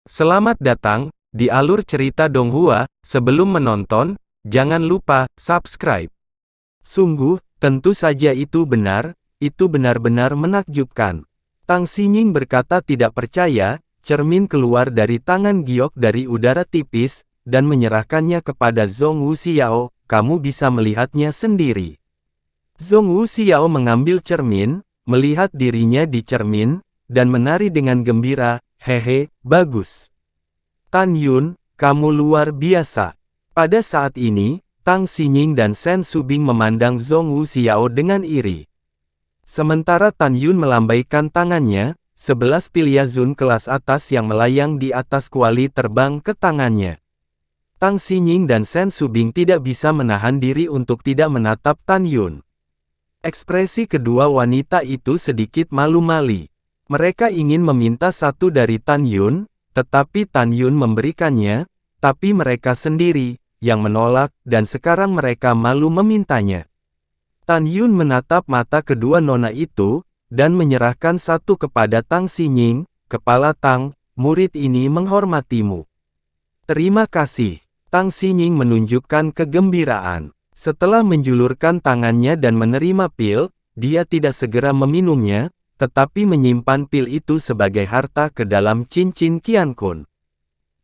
Selamat datang di alur cerita Donghua. Sebelum menonton, jangan lupa subscribe. Sungguh, tentu saja itu benar, itu benar-benar menakjubkan. Tang Xinying berkata tidak percaya, cermin keluar dari tangan Giok dari udara tipis, dan menyerahkannya kepada Zhong Wuxiao, kamu bisa melihatnya sendiri. Zhong Wuxiao mengambil cermin, melihat dirinya di cermin, dan menari dengan gembira, hehe, bagus. Tan Yun, kamu luar biasa. Pada saat ini, Tang Xinying dan Shen Subing memandang Zhong Wuxiao dengan iri. Sementara Tan Yun melambaikan tangannya, 11 Pilyazun kelas atas yang melayang di atas kuali terbang ke tangannya. Tang Xinying dan Shen Subing tidak bisa menahan diri untuk tidak menatap Tan Yun. Ekspresi kedua wanita itu sedikit malu-mali. Mereka ingin meminta satu dari Tan Yun, tetapi Tan Yun memberikannya, tapi mereka sendiri yang menolak, dan sekarang mereka malu memintanya. Tan Yun menatap mata kedua nona itu, dan menyerahkan satu kepada Tang Xinying, kepala Tang, murid ini menghormatimu. Terima kasih. Tang Xinying menunjukkan kegembiraan. Setelah menjulurkan tangannya dan menerima pil, dia tidak segera meminumnya, tetapi menyimpan pil itu sebagai harta ke dalam cincin Qiankun.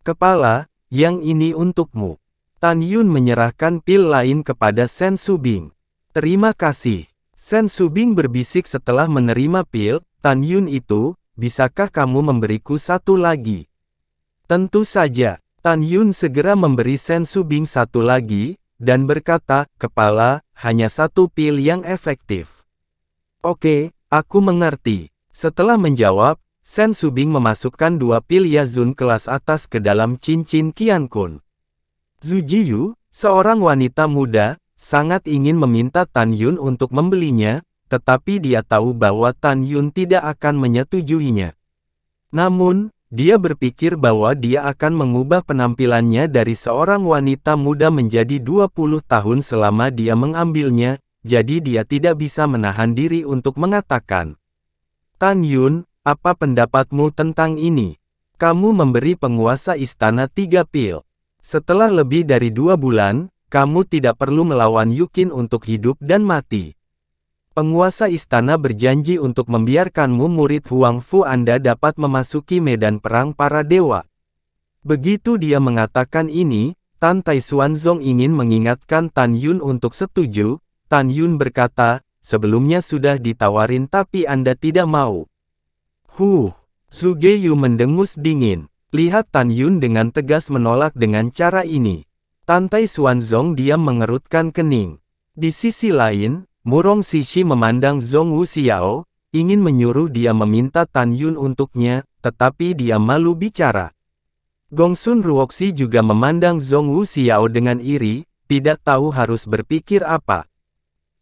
Kepala, yang ini untukmu. Tan Yun menyerahkan pil lain kepada Shen Subing. Terima kasih. Shen Subing berbisik setelah menerima pil, Tan Yun itu, bisakah kamu memberiku satu lagi? Tentu saja. Tan Yun segera memberi Shen Subing satu lagi, dan berkata, kepala, hanya satu pil yang efektif. Oke. Aku mengerti. Setelah menjawab, Shen Subing memasukkan 2 Pilyazun kelas atas ke dalam cincin Qiankun. Zhu Jiyu, seorang wanita muda, sangat ingin meminta Tan Yun untuk membelinya, tetapi dia tahu bahwa Tan Yun tidak akan menyetujuinya. Namun, dia berpikir bahwa dia akan mengubah penampilannya dari seorang wanita muda menjadi 20 tahun selama dia mengambilnya, jadi dia tidak bisa menahan diri untuk mengatakan, Tan Yun, apa pendapatmu tentang ini? Kamu memberi penguasa istana 3 pil. Setelah lebih dari 2 bulan, kamu tidak perlu melawan Yukin untuk hidup dan mati. Penguasa istana berjanji untuk membiarkanmu murid Huang Fu Anda dapat memasuki medan perang para dewa. Begitu dia mengatakan ini, Tan Taishuanzong ingin mengingatkan Tan Yun untuk setuju. Tan Yun berkata, sebelumnya sudah ditawarin tapi Anda tidak mau. Zhu Geyu mendengus dingin. Lihat Tan Yun dengan tegas menolak dengan cara ini. Tan Taishuanzong diam mengerutkan kening. Di sisi lain, Murong Sishi memandang Zhong Wuxiao, ingin menyuruh dia meminta Tan Yun untuknya, tetapi dia malu bicara. Gongsun Ruoxi juga memandang Zhong Wuxiao dengan iri, tidak tahu harus berpikir apa.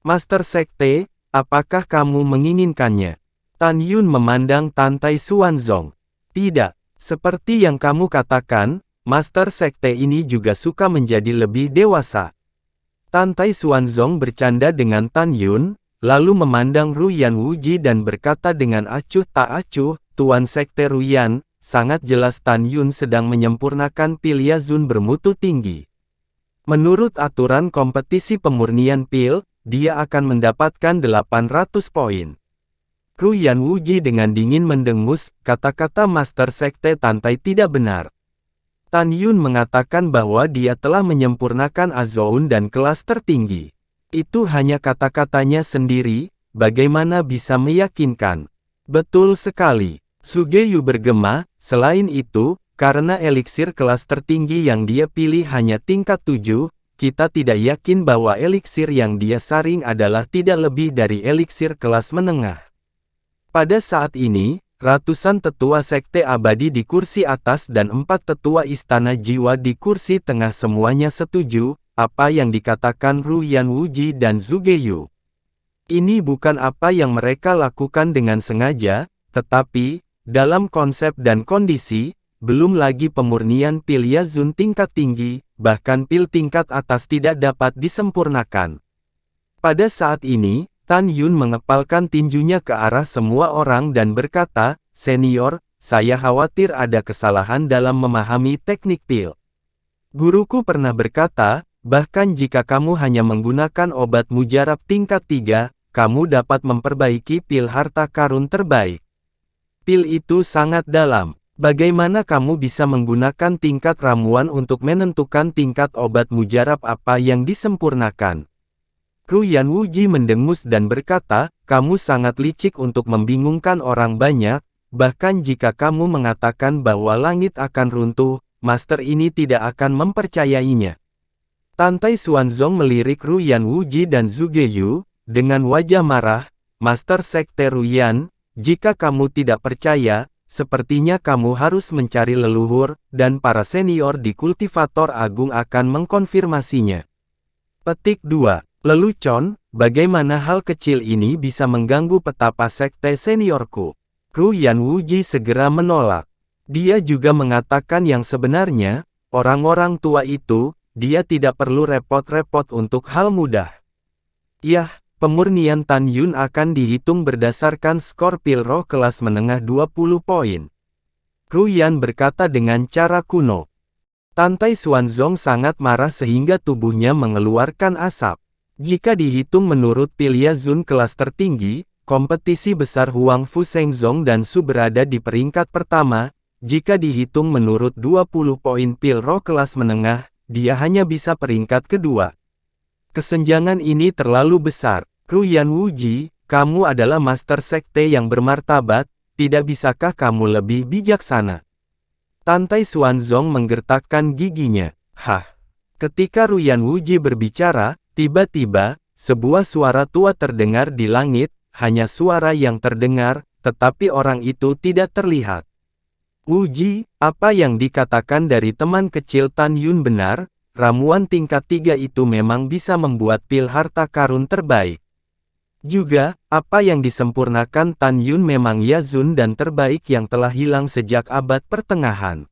Master Sekte, apakah kamu menginginkannya? Tan Yun memandang Tan Taishuanzong. Tidak, seperti yang kamu katakan, Master Sekte ini juga suka menjadi lebih dewasa. Tan Taishuanzong bercanda dengan Tan Yun, lalu memandang Ruyan Wuji dan berkata dengan acuh tak acuh, Tuan Sekte Ruyan, sangat jelas Tan Yun sedang menyempurnakan Pilyazun bermutu tinggi. Menurut aturan kompetisi pemurnian pil, dia akan mendapatkan 800 poin. Ruyan Wuji dengan dingin mendengus, kata-kata Master Sekte Tantai tidak benar. Tan Yun mengatakan bahwa dia telah menyempurnakan Azoun dan kelas tertinggi. Itu hanya kata-katanya sendiri, bagaimana bisa meyakinkan? Betul sekali. Zhu Geyu bergema, selain itu, karena eliksir kelas tertinggi yang dia pilih hanya tingkat 7, kita tidak yakin bahwa eliksir yang dia saring adalah tidak lebih dari eliksir kelas menengah. Pada saat ini, ratusan tetua sekte abadi di kursi atas dan 4 tetua istana jiwa di kursi tengah semuanya setuju, apa yang dikatakan Ruyan Wuji dan Zhu Geyu. Ini bukan apa yang mereka lakukan dengan sengaja, tetapi, dalam konsep dan kondisi, belum lagi pemurnian Pilyazun tingkat tinggi, bahkan pil tingkat atas tidak dapat disempurnakan. Pada saat ini, Tan Yun mengepalkan tinjunya ke arah semua orang dan berkata, Senior, saya khawatir ada kesalahan dalam memahami teknik pil. Guruku pernah berkata, bahkan jika kamu hanya menggunakan obat mujarab tingkat 3, kamu dapat memperbaiki pil harta karun terbaik. Pil itu sangat dalam. Bagaimana kamu bisa menggunakan tingkat ramuan untuk menentukan tingkat obat mujarab apa yang disempurnakan? Ruyan Wuji mendengus dan berkata, kamu sangat licik untuk membingungkan orang banyak, bahkan jika kamu mengatakan bahwa langit akan runtuh, master ini tidak akan mempercayainya. Tantai Xuanzong melirik Ruyan Wuji dan Zhuge Yu, dengan wajah marah, Master Sekte Ruyan, jika kamu tidak percaya, sepertinya kamu harus mencari leluhur, dan para senior di Kultivator Agung akan mengkonfirmasinya. Petik 2. Lelucon, bagaimana hal kecil ini bisa mengganggu petapa sekte seniorku? Ruyan Wuji segera menolak. Dia juga mengatakan yang sebenarnya, orang-orang tua itu, dia tidak perlu repot-repot untuk hal mudah. Yah, pemurnian Tan Yun akan dihitung berdasarkan skor pil roh kelas menengah 20 poin. Ruyan berkata dengan cara kuno. Tantai Xuanzong sangat marah sehingga tubuhnya mengeluarkan asap. Jika dihitung menurut pil Yazun kelas tertinggi, kompetisi besar Huang Fu Shengzong dan Su berada di peringkat pertama. Jika dihitung menurut 20 poin pil roh kelas menengah, dia hanya bisa peringkat kedua. Kesenjangan ini terlalu besar. Ruyan Wuji, kamu adalah master sekte yang bermartabat, tidak bisakah kamu lebih bijaksana? Tantai Xuanzong menggertakkan giginya. Hah. Ketika Ruyan Wuji berbicara, tiba-tiba, sebuah suara tua terdengar di langit, hanya suara yang terdengar, tetapi orang itu tidak terlihat. Wuji, apa yang dikatakan dari teman kecil Tan Yun benar, ramuan tingkat 3 itu memang bisa membuat pil harta karun terbaik. Juga, apa yang disempurnakan Tan Yun memang Yazun dan terbaik yang telah hilang sejak abad pertengahan.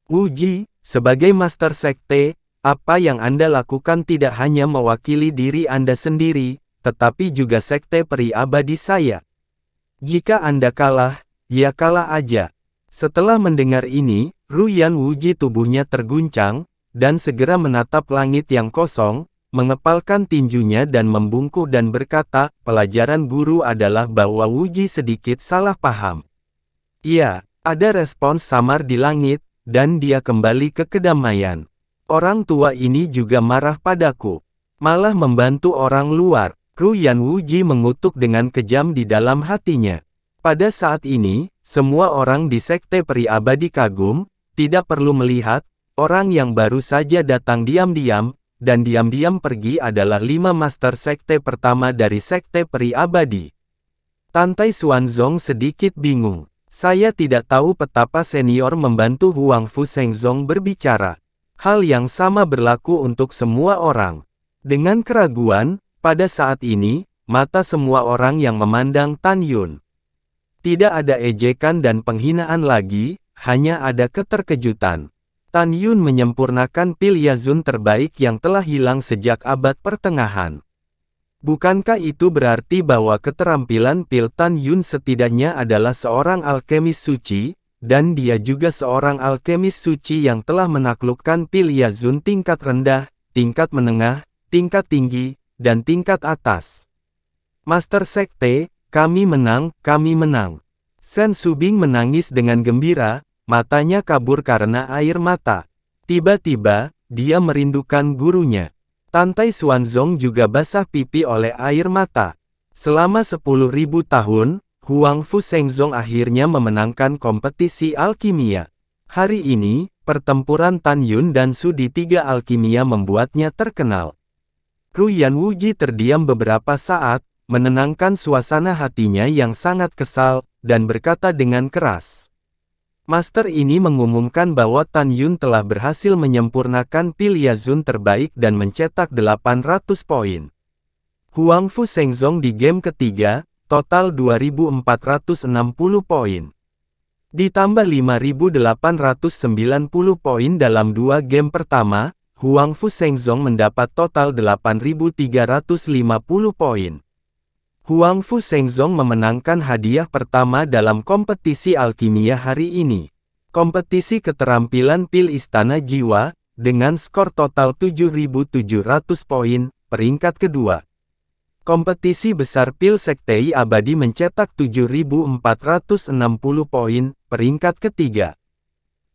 Wuji, sebagai master sekte, apa yang Anda lakukan tidak hanya mewakili diri Anda sendiri, tetapi juga sekte peri abadi saya. Jika Anda kalah, ya kalah aja. Setelah mendengar ini, Ruyan Wuji tubuhnya terguncang, dan segera menatap langit yang kosong, mengepalkan tinjunya dan membungkuk dan berkata, pelajaran guru adalah bahwa Wuji sedikit salah paham. Iya, ada respons samar di langit, dan dia kembali ke kedamaian. Orang tua ini juga marah padaku. Malah membantu orang luar. Ruyan Wuji mengutuk dengan kejam di dalam hatinya. Pada saat ini, semua orang di sekte peri abadi kagum, tidak perlu melihat, orang yang baru saja datang diam-diam, dan diam-diam pergi adalah 5 master sekte pertama dari sekte peri abadi. Tantai Xuanzong sedikit bingung. Saya tidak tahu betapa senior membantu Huang Fu Shengzong berbicara. Hal yang sama berlaku untuk semua orang. Dengan keraguan, pada saat ini, mata semua orang yang memandang Tan Yun. Tidak ada ejekan dan penghinaan lagi, hanya ada keterkejutan. Tan Yun menyempurnakan pil Yazun terbaik yang telah hilang sejak abad pertengahan. Bukankah itu berarti bahwa keterampilan pil Tan Yun setidaknya adalah seorang alkemis suci, dan dia juga seorang alkemis suci yang telah menaklukkan pil Yazun tingkat rendah, tingkat menengah, tingkat tinggi, dan tingkat atas. Master Sekte, kami menang, kami menang. Sen Subing menangis dengan gembira, matanya kabur karena air mata. Tiba-tiba, dia merindukan gurunya. Tantai Xuanzong juga basah pipi oleh air mata. Selama 10.000 tahun, Huang Fu Shengzong akhirnya memenangkan kompetisi alkimia. Hari ini, pertempuran Tan Yun dan Su di 3 alkimia membuatnya terkenal. Ruyan Wuji terdiam beberapa saat, menenangkan suasana hatinya yang sangat kesal, dan berkata dengan keras. Master ini mengumumkan bahwa Tan Yun telah berhasil menyempurnakan pil Yazun terbaik dan mencetak 800 poin. Huang Fu Shengzong di game ketiga, total 2.460 poin. Ditambah 5.890 poin dalam 2 game pertama, Huang Fu Shengzong mendapat total 8.350 poin. Huang Fu Shengzong memenangkan hadiah pertama dalam kompetisi alkimia hari ini. Kompetisi keterampilan pil Istana Jiwa, dengan skor total 7.700 poin, peringkat kedua. Kompetisi besar pil Sekte Abadi mencetak 7.460 poin, peringkat ketiga.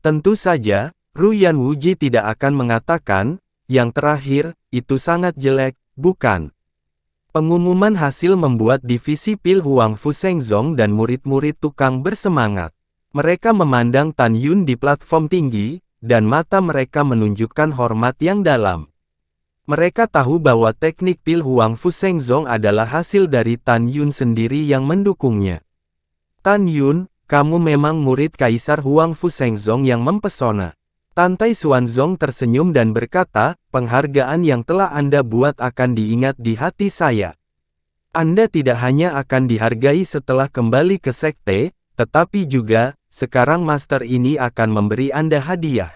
Tentu saja, Ruyan Wuji tidak akan mengatakan, yang terakhir, itu sangat jelek, bukan? Pengumuman hasil membuat divisi pil Huang Fu Shengzong dan murid-murid tukang bersemangat. Mereka memandang Tan Yun di platform tinggi, dan mata mereka menunjukkan hormat yang dalam. Mereka tahu bahwa teknik pil Huang Fu Shengzong adalah hasil dari Tan Yun sendiri yang mendukungnya. Tan Yun, kamu memang murid Kaisar Huang Fu Shengzong yang mempesona. Tantai Xuanzong tersenyum dan berkata, penghargaan yang telah Anda buat akan diingat di hati saya. Anda tidak hanya akan dihargai setelah kembali ke sekte, tetapi juga, sekarang Master ini akan memberi Anda hadiah.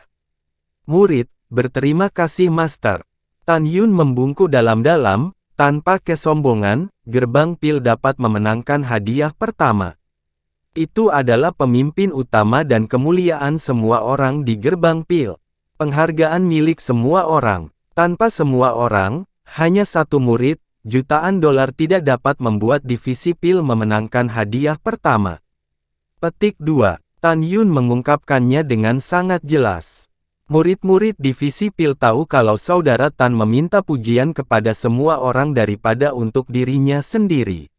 Murid, berterima kasih Master. Tan Yun membungkuk dalam-dalam, tanpa kesombongan, gerbang pil dapat memenangkan hadiah pertama. Itu adalah pemimpin utama dan kemuliaan semua orang di gerbang pil. Penghargaan milik semua orang. Tanpa semua orang, hanya satu murid, jutaan dolar tidak dapat membuat divisi pil memenangkan hadiah pertama. Petik 2. Tan Yun mengungkapkannya dengan sangat jelas. Murid-murid divisi pil tahu kalau saudara Tan meminta pujian kepada semua orang daripada untuk dirinya sendiri.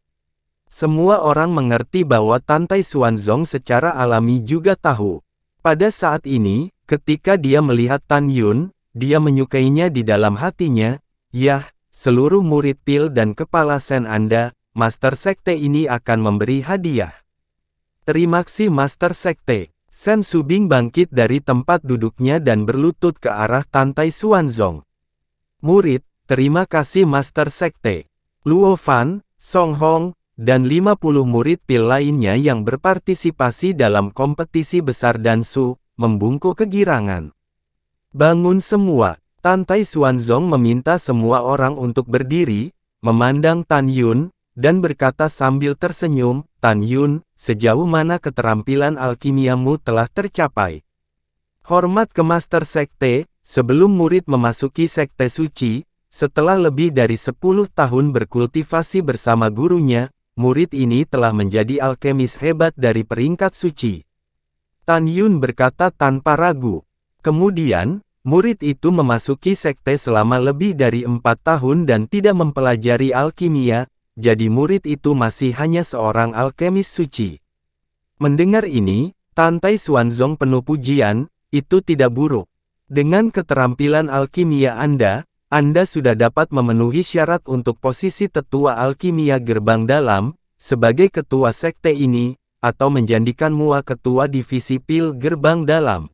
Semua orang mengerti bahwa Tantai Xuanzong secara alami juga tahu. Pada saat ini, ketika dia melihat Tan Yun, dia menyukainya di dalam hatinya. Yah, seluruh murid pil dan kepala sen Anda, Master Sekte ini akan memberi hadiah. Terima kasih Master Sekte. Sen Subing bangkit dari tempat duduknya dan berlutut ke arah Tantai Xuanzong. Murid, terima kasih Master Sekte. Luo Fan, Song Hong, dan 50 murid pil lainnya yang berpartisipasi dalam kompetisi besar Dansu, membungkuk kegirangan. Bangun semua, Tantai Xuanzong meminta semua orang untuk berdiri, memandang Tan Yun, dan berkata sambil tersenyum, Tan Yun, sejauh mana keterampilan alkimiamu telah tercapai? Hormat ke Master Sekte, sebelum murid memasuki Sekte Suci, setelah lebih dari 10 tahun berkultivasi bersama gurunya, murid ini telah menjadi alkemis hebat dari peringkat suci. Tan Yun berkata tanpa ragu. Kemudian, murid itu memasuki sekte selama lebih dari 4 tahun dan tidak mempelajari alkimia, jadi murid itu masih hanya seorang alkemis suci. Mendengar ini, Tantai Xuanzong penuh pujian, itu tidak buruk. Dengan keterampilan alkimia Anda sudah dapat memenuhi syarat untuk posisi tetua alkimia gerbang dalam, sebagai ketua sekte ini, atau menjadikan Mua ketua divisi pil gerbang dalam.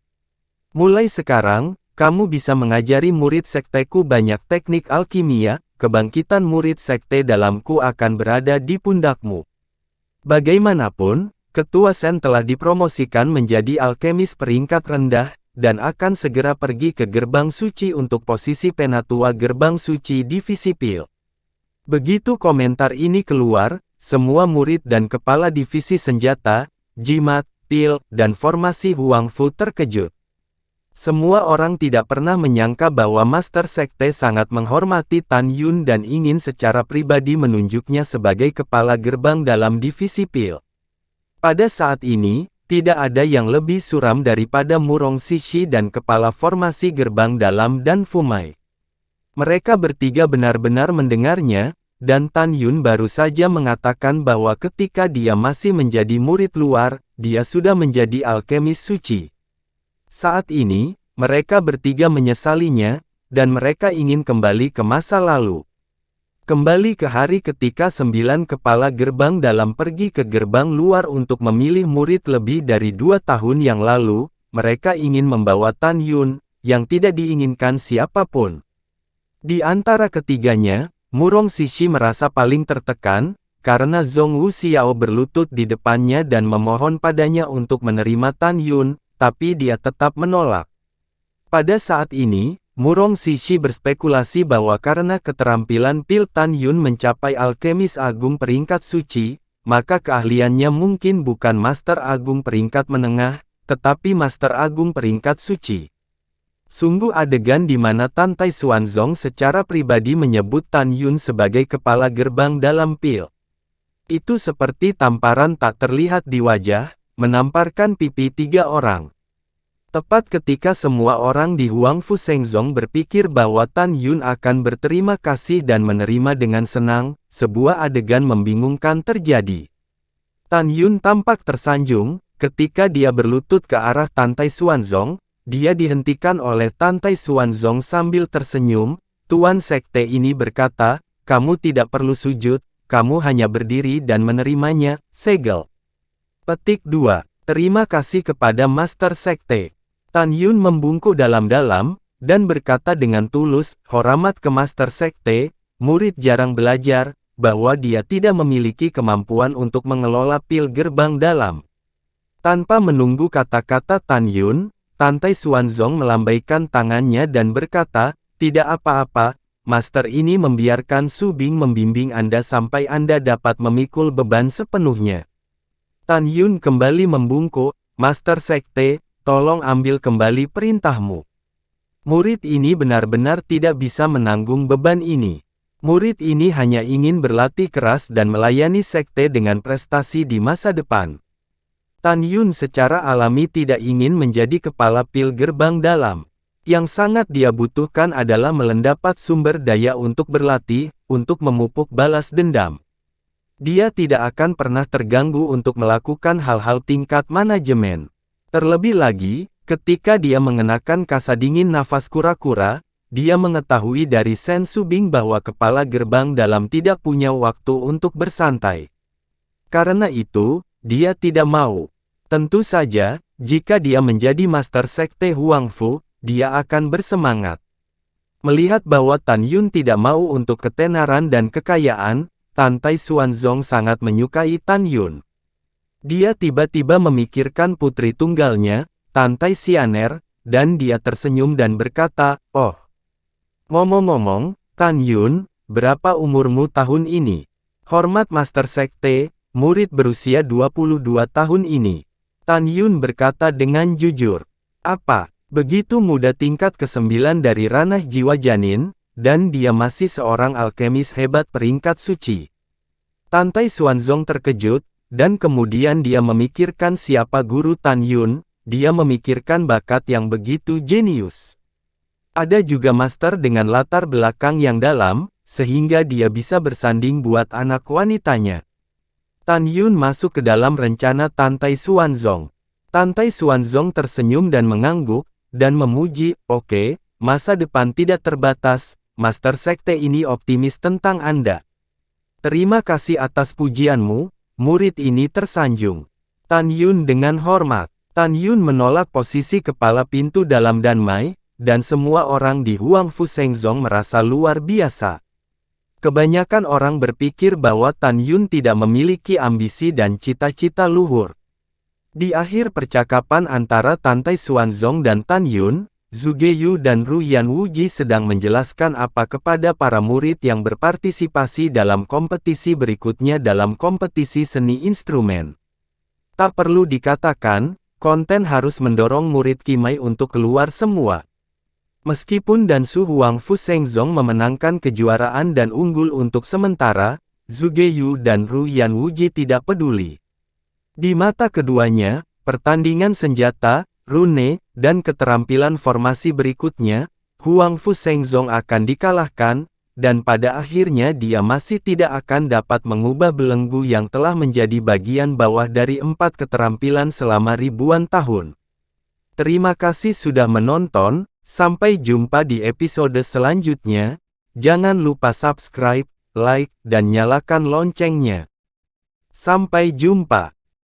Mulai sekarang, kamu bisa mengajari murid sekteku banyak teknik alkimia, kebangkitan murid sekte dalamku akan berada di pundakmu. Bagaimanapun, ketua Sen telah dipromosikan menjadi alkemis peringkat rendah, dan akan segera pergi ke gerbang suci untuk posisi penatua gerbang suci divisi pil. Begitu komentar ini keluar, semua murid dan kepala divisi senjata, jimat, pil, dan formasi Huang Fu terkejut. Semua orang tidak pernah menyangka bahwa Master Sekte sangat menghormati Tan Yun dan ingin secara pribadi menunjuknya sebagai kepala gerbang dalam divisi pil. Pada saat ini, tidak ada yang lebih suram daripada Murong Sishi dan kepala formasi gerbang dalam dan Fumai. Mereka bertiga benar-benar mendengarnya, dan Tan Yun baru saja mengatakan bahwa ketika dia masih menjadi murid luar, dia sudah menjadi alkemis suci. Saat ini, mereka bertiga menyesalinya, dan mereka ingin kembali ke masa lalu. Kembali ke hari ketika 9 kepala gerbang dalam pergi ke gerbang luar untuk memilih murid lebih dari 2 tahun yang lalu, mereka ingin membawa Tan Yun, yang tidak diinginkan siapapun. Di antara ketiganya, Murong Sishi merasa paling tertekan, karena Zhong Wu Xiao berlutut di depannya dan memohon padanya untuk menerima Tan Yun, tapi dia tetap menolak. Pada saat ini, Murong Sishi berspekulasi bahwa karena keterampilan Pil Tan Yun mencapai alkemis agung peringkat suci, maka keahliannya mungkin bukan Master Agung peringkat menengah, tetapi Master Agung peringkat suci. Sungguh adegan di mana Tan Tai Xuanzong secara pribadi menyebut Tan Yun sebagai kepala gerbang dalam pil. Itu seperti tamparan tak terlihat di wajah, menamparkan pipi tiga orang. Tepat ketika semua orang di Huangfu Shengzong berpikir bahwa Tan Yun akan berterima kasih dan menerima dengan senang, sebuah adegan membingungkan terjadi. Tan Yun tampak tersanjung, ketika dia berlutut ke arah Tan Tai Xuanzong. Dia dihentikan oleh Tan Tai Xuanzong sambil tersenyum. Tuan sekte ini berkata, kamu tidak perlu sujud, kamu hanya berdiri dan menerimanya, segel. Petik 2. Terima kasih kepada Master Sekte. Tan Yun membungkuk dalam-dalam, dan berkata dengan tulus, hormat ke Master Sekte, murid jarang belajar, bahwa dia tidak memiliki kemampuan untuk mengelola pil gerbang dalam. Tanpa menunggu kata-kata Tan Yun, Tan Tai Xuanzong melambaikan tangannya dan berkata, tidak apa-apa, Master ini membiarkan Su Bing membimbing Anda sampai Anda dapat memikul beban sepenuhnya. Tan Yun kembali membungkuk, Master Sekte, tolong ambil kembali perintahmu. Murid ini benar-benar tidak bisa menanggung beban ini. Murid ini hanya ingin berlatih keras dan melayani sekte dengan prestasi di masa depan. Tan Yun secara alami tidak ingin menjadi kepala pil gerbang dalam. Yang sangat dia butuhkan adalah mendapat sumber daya untuk berlatih, untuk memupuk balas dendam. Dia tidak akan pernah terganggu untuk melakukan hal-hal tingkat manajemen. Terlebih lagi, ketika dia mengenakan kasa dingin nafas kura-kura, dia mengetahui dari Shen Subing bahwa kepala gerbang dalam tidak punya waktu untuk bersantai. Karena itu, dia tidak mau. Tentu saja, jika dia menjadi Master Sekte Huangfu, dia akan bersemangat. Melihat bahwa Tan Yun tidak mau untuk ketenaran dan kekayaan, Tan Tai Xuanzong sangat menyukai Tan Yun. Dia tiba-tiba memikirkan putri tunggalnya, Tan Tai Xianer, dan dia tersenyum dan berkata, oh. Ngomong-ngomong, Tan Yun, berapa umurmu tahun ini? Hormat Master Sekte, murid berusia 22 tahun ini. Tan Yun berkata dengan jujur. Apa, begitu muda tingkat ke-9 dari ranah jiwa janin, dan dia masih seorang alkemis hebat peringkat suci. Tan Tai Xuanzong terkejut, dan kemudian dia memikirkan siapa guru Tan Yun, dia memikirkan bakat yang begitu jenius. Ada juga master dengan latar belakang yang dalam, sehingga dia bisa bersanding buat anak wanitanya. Tan Yun masuk ke dalam rencana Tan Tai Xuanzong. Tan Tai Xuanzong tersenyum dan mengangguk, dan memuji, oke, masa depan tidak terbatas, Master Sekte ini optimis tentang Anda. Terima kasih atas pujianmu, murid ini tersanjung. Tan Yun dengan hormat. Tan Yun menolak posisi kepala pintu dalam Danmai, dan semua orang di Huangfu Shengzong merasa luar biasa. Kebanyakan orang berpikir bahwa Tan Yun tidak memiliki ambisi dan cita-cita luhur. Di akhir percakapan antara Tan Tai Xuanzong dan Tan Yun, Zhu Geyu dan Ru Yan Wuji sedang menjelaskan apa kepada para murid yang berpartisipasi dalam kompetisi berikutnya dalam kompetisi seni instrumen. Tak perlu dikatakan, konten harus mendorong murid Qimei untuk keluar semua. Meskipun Dansu Huangfu Shengzong memenangkan kejuaraan dan unggul untuk sementara, Zhu Geyu dan Ru Yan Wuji tidak peduli. Di mata keduanya, pertandingan senjata, rune, dan keterampilan formasi berikutnya, Huangfu Shengzong akan dikalahkan, dan pada akhirnya dia masih tidak akan dapat mengubah belenggu yang telah menjadi bagian bawah dari 4 keterampilan selama ribuan tahun. Terima kasih sudah menonton. Sampai jumpa di episode selanjutnya. Jangan lupa subscribe, like, dan nyalakan loncengnya. Sampai jumpa.